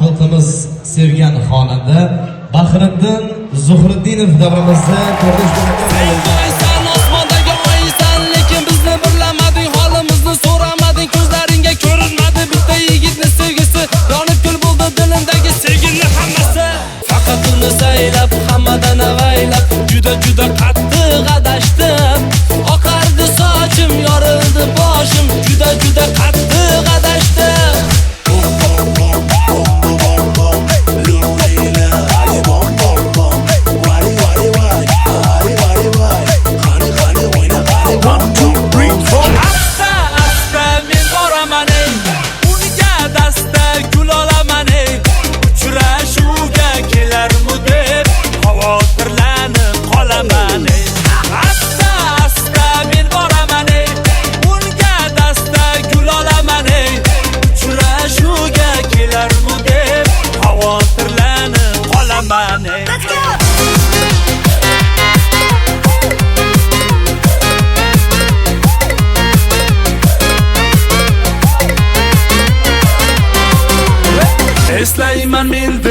xalqimiz sevgan xonanda Bahriddin Zuhriddinov davrimizda ko'rinish Sen osmondagi oysan, lekin bizni birlamading, holimizni so'ramading, ko'zlaringga ko'rinmadi bitta yigitni sevgisi, yonib kul bo'ldi dilimdagi sevgini hammasi. Faqat uni saylab, hammadan avaylab, juda qattiq adashdim. Oqardi sochim, yorildi boshim, juda qattiq adashdim. Eslayman men